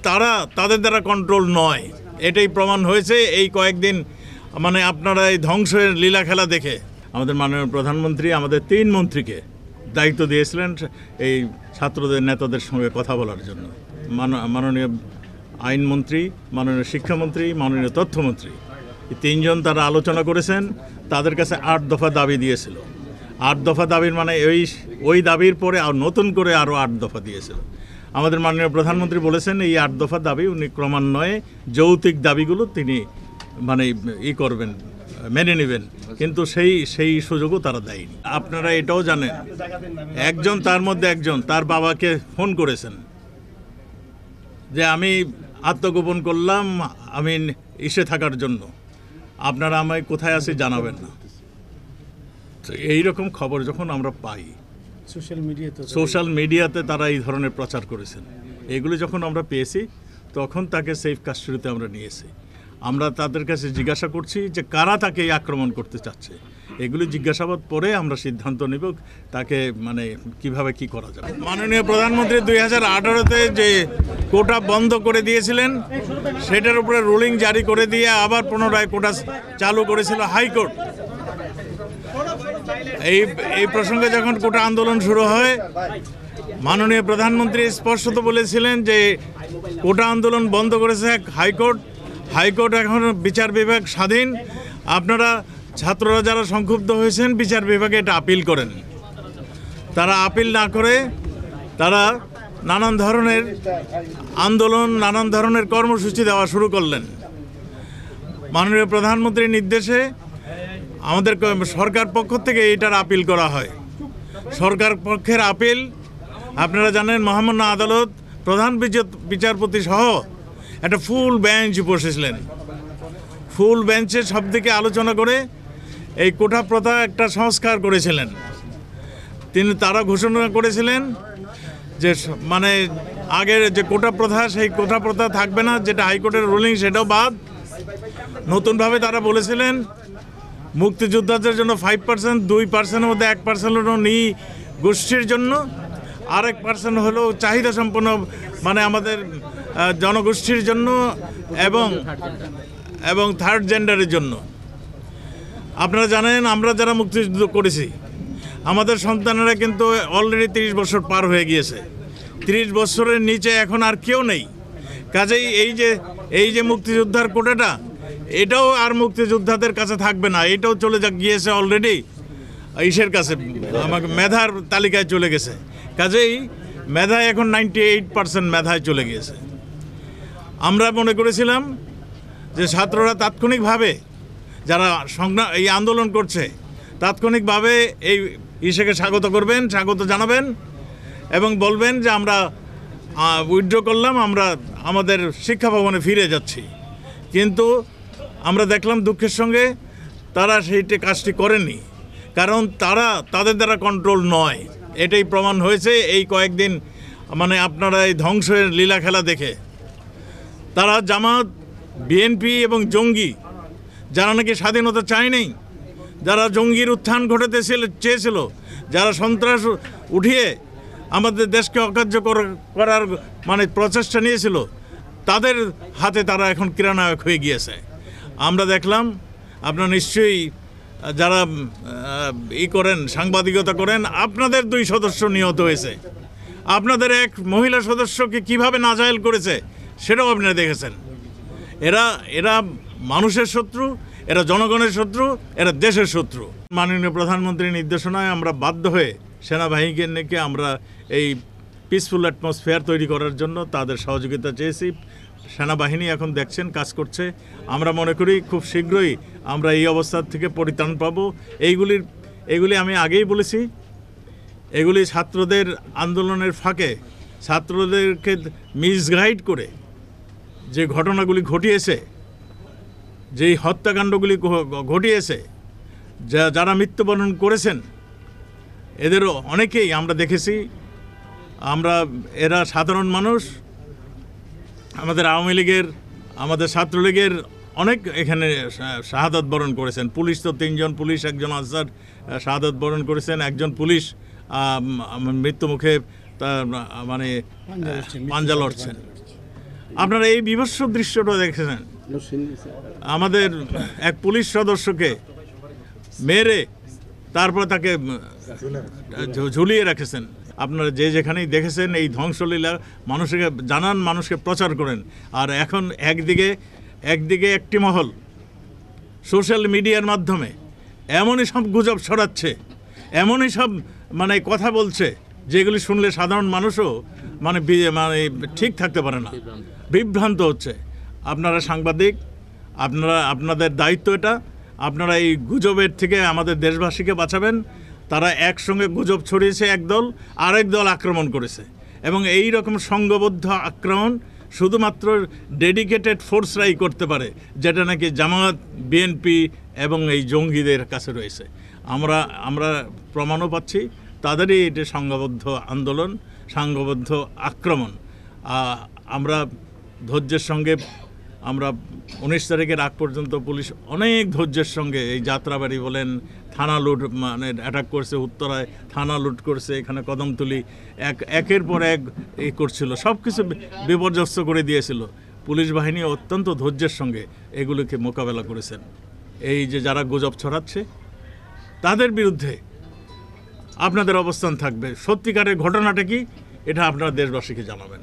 তারা তাদের দ্বারা কন্ট্রোল নয়, এটাই প্রমাণ হয়েছে এই কয়েকদিন। মানে আপনারা এই ধ্বংসের লীলা খেলা দেখে আমাদের মাননীয় প্রধানমন্ত্রী আমাদের 3 মন্ত্রীকে দায়িত্ব দিয়েছিলেন এই ছাত্রদের নেতাদের সঙ্গে কথা বলার জন্য। মাননীয় আইনমন্ত্রী, মাননীয় শিক্ষামন্ত্রী, মাননীয় তথ্যমন্ত্রী, এই 3 জন তারা আলোচনা করেছেন। তাদের কাছে 8 দফা দাবি দিয়েছিল। 8 দফা দাবির মানে ওই দাবির পরে আর নতুন করে আরও 8 দফা দিয়েছিল। আমাদের মাননীয় প্রধানমন্ত্রী বলেছেন এই 8 দফা দাবি উনি ক্রমান্বয়ে যৌক্তিক দাবিগুলো তিনি মানে করবেন, মেনে নেবেন, কিন্তু সেই সুযোগও তারা দেয়নি। আপনারা এটাও জানেন, একজন তার মধ্যে একজন তার বাবাকে ফোন করেছেন যে আমি আত্মগোপন করলাম আমি ইসে থাকার জন্য, আপনারা আমায় কোথায় আছি জানাবেন না। তো এইরকম খবর যখন আমরা পাই সোশ্যাল মিডিয়াতে তারা এই ধরনের প্রচার করেছেন, এগুলো যখন আমরা পেয়েছি তখন তাকে সেফ কাস্টডিতে আমরা নিয়েছি। আমরা তাদের কাছে জিজ্ঞাসা করছি যে কারা তাকে এই আক্রমণ করতে চাচ্ছে, এগুলি জিজ্ঞাসাবাদ পরে আমরা সিদ্ধান্ত নেব তাকে মানে কিভাবে কি করা যাবে। মাননীয় প্রধানমন্ত্রী 2018-তে যে কোটা বন্ধ করে দিয়েছিলেন সেটার উপরে রুলিং জারি করে দিয়ে আবার পুনরায় কোটা চালু করেছিল হাইকোর্ট। এই প্রসঙ্গে যখন কোটা আন্দোলন শুরু হয় মাননীয় প্রধানমন্ত্রী স্পষ্টত বলেছিলেন যে কোটা আন্দোলন বন্ধ করেছে হাইকোর্ট এখন বিচার বিভাগ স্বাধীন, আপনারা ছাত্ররা যারা সংক্ষুব্ধ হয়েছেন বিচার বিভাগে এটা আপিল করেন। তারা আপিল না করে তারা নানান ধরনের আন্দোলন, নানান ধরনের কর্মসূচি দেওয়া শুরু করলেন। মাননীয় প্রধানমন্ত্রীর নির্দেশে আমাদের সরকার পক্ষ থেকে এটার আপিল করা হয়। সরকার পক্ষের আপিল আপনারা জানেন মহামান্য আদালত প্রধান বিচারপতি সহ একটা ফুল বেঞ্চ বসেছিলেন। ফুল বেঞ্চে সব দিকে আলোচনা করে এই কোটা প্রথা একটা সংস্কার করেছিলেন। তারা ঘোষণা করেছিলেন যে মানে আগের যে কোটা প্রথা সেই কোটা প্রথা থাকবে না, যেটা হাইকোর্টের রুলিং সেটাও বাদ। নতুনভাবে তারা বলেছিলেন মুক্তিযোদ্ধাদের জন্য 5%, 2%-এর মধ্যে 1% হলো গোষ্ঠীর জন্য, আর 1% হলো চাহিদা সম্পন্ন মানে আমাদের জনগোষ্ঠীর জন্য এবং থার্ড জেন্ডারের জন্য। আপনারা জানেন আমরা যারা মুক্তিযুদ্ধ করেছি আমাদের সন্তানেরা কিন্তু অলরেডি 30 বছর পার হয়ে গিয়েছে। 30 বছরের নিচে এখন আর কেউ নেই। কাজেই এই যে মুক্তিযোদ্ধার কোটাটা এটাও আর মুক্তিযোদ্ধাদের কাছে থাকবে না, এটাও চলে গিয়েছে অলরেডি ইসের কাছে, আমাকে মেধার তালিকায় চলে গেছে। কাজেই মেধায় এখন 98% মেধায় চলে গিয়েছে। আমরা মনে করেছিলাম যে ছাত্ররা তাৎক্ষণিকভাবে যারা এই আন্দোলন করছে তাৎক্ষণিকভাবে এই ইসেকে স্বাগত করবেন, স্বাগত জানাবেন এবং বলবেন যে আমরা উইথড্র করলাম, আমরা আমাদের শিক্ষা ভবনে ফিরে যাচ্ছি। কিন্তু আমরা দেখলাম দুঃখের সঙ্গে তারা সেইটি কাজটি করেনি, কারণ তারা তাদের দ্বারা কন্ট্রোল নয়, এটাই প্রমাণ হয়েছে এই কয়েকদিন। মানে আপনারা এই ধ্বংসের লীলা খেলা দেখে তারা জামাত, বিএনপি এবং জঙ্গি যারা নাকি স্বাধীনতা চায়নি, যারা জঙ্গির উত্থান ঘটাতে চেয়েছিল, যারা সন্ত্রাস উঠিয়ে আমাদের দেশকে অকার্য করার মানে প্রচেষ্টা নিয়েছিল, তাদের হাতে তারা এখন ক্রীড়ানায়ক হয়ে গিয়েছে। আমরা দেখলাম আপনারা নিশ্চয়ই যারা করেন সাংবাদিকতা করেন, আপনাদের 2 সদস্য নিহত হয়েছে, আপনাদের এক মহিলা সদস্যকে কিভাবে নাজায়েল করেছে সেটাও আপনারা দেখেছেন। এরা মানুষের শত্রু, এরা জনগণের শত্রু, এরা দেশের শত্রু। মাননীয় প্রধানমন্ত্রীর নির্দেশনায় আমরা বাধ্য হয়ে সেনাবাহিনীকে আমরা এই পিসফুল অ্যাটমসফিয়ার তৈরি করার জন্য তাদের সহযোগিতা চেয়েছি। সেনাবাহিনী এখন দেখছেন কাজ করছে। আমরা মনে করি খুব শীঘ্রই আমরা এই অবস্থার থেকে পরিত্রাণ পাব। এইগুলি আমি আগেই বলেছি, এগুলি ছাত্রদের আন্দোলনের ফাঁকে ছাত্রদেরকে মিসগাইড করে যে ঘটনাগুলি ঘটিয়েছে, যেই হত্যাকাণ্ডগুলি ঘটিয়েছে, যারা মৃত্যুবরণ করেছেন এদেরও অনেকেই আমরা দেখেছি। এরা সাধারণ মানুষ, আমাদের আওয়ামী লীগের, আমাদের ছাত্রলীগের অনেক এখানে শাহাদাত বরণ করেছেন। পুলিশ তো 3 জন পুলিশ, একজন আনসার শাহাদাত বরণ করেছেন, একজন পুলিশ মৃত্যুমুখে মানে পাঞ্জা লড়ছেন। আপনারা এই বিভৎস দৃশ্যটা দেখেছেন, আমাদের এক পুলিশ সদস্যকে মেরে তারপর তাকে ঝুলিয়ে রেখেছেন। আপনারা যে যেখানেই দেখেছেন এই ধ্বংসলীলা মানুষকে জানান, মানুষকে প্রচার করেন। আর এখন একদিকে একটি মহল সোশ্যাল মিডিয়ার মাধ্যমে এমনই সব গুজব ছড়াচ্ছে, এমনই সব মানে কথা বলছে যেগুলি শুনলে সাধারণ মানুষও মানে ঠিক থাকতে পারে না, বিভ্রান্ত হচ্ছে। আপনারা সাংবাদিক, আপনাদের দায়িত্ব এটা। আপনারা এই গুজবের থেকে আমাদের দেশবাসীকে বাঁচাবেন। তারা একসঙ্গে গুজব ছড়িয়েছে একদল, আরেক দল আক্রমণ করেছে, এবং এই রকম সংঘবদ্ধ আক্রমণ শুধুমাত্র ডেডিকেটেড ফোর্সরাই করতে পারে, যেটা নাকি জামায়াত, বিএনপি এবং এই জঙ্গিদের কাছে রয়েছে। আমরা প্রমাণও পাচ্ছি তাদেরই এটা সংঘবদ্ধ আন্দোলন, সংঘবদ্ধ আক্রমণ। আমরা ধৈর্যের সঙ্গে, আমরা 19 তারিখের আগ পর্যন্ত পুলিশ অনেক ধৈর্যের সঙ্গে এই যাত্রাবাড়ি বলেন, থানা লুট মানে অ্যাটাক করছে, উত্তরায় থানা লুট করছে, এখানে কদমতলি একের পর এক এই করছিল, সব কিছু বিপর্যস্ত করে দিয়েছিল। পুলিশ বাহিনী অত্যন্ত ধৈর্যের সঙ্গে এগুলোকে মোকাবেলা করেছেন। এই যে যারা গুজব ছড়াচ্ছে তাদের বিরুদ্ধে আপনাদের অবস্থান থাকবে। সত্যিকারের ঘটনাটা কি এটা আপনারা দেশবাসীকে জানাবেন।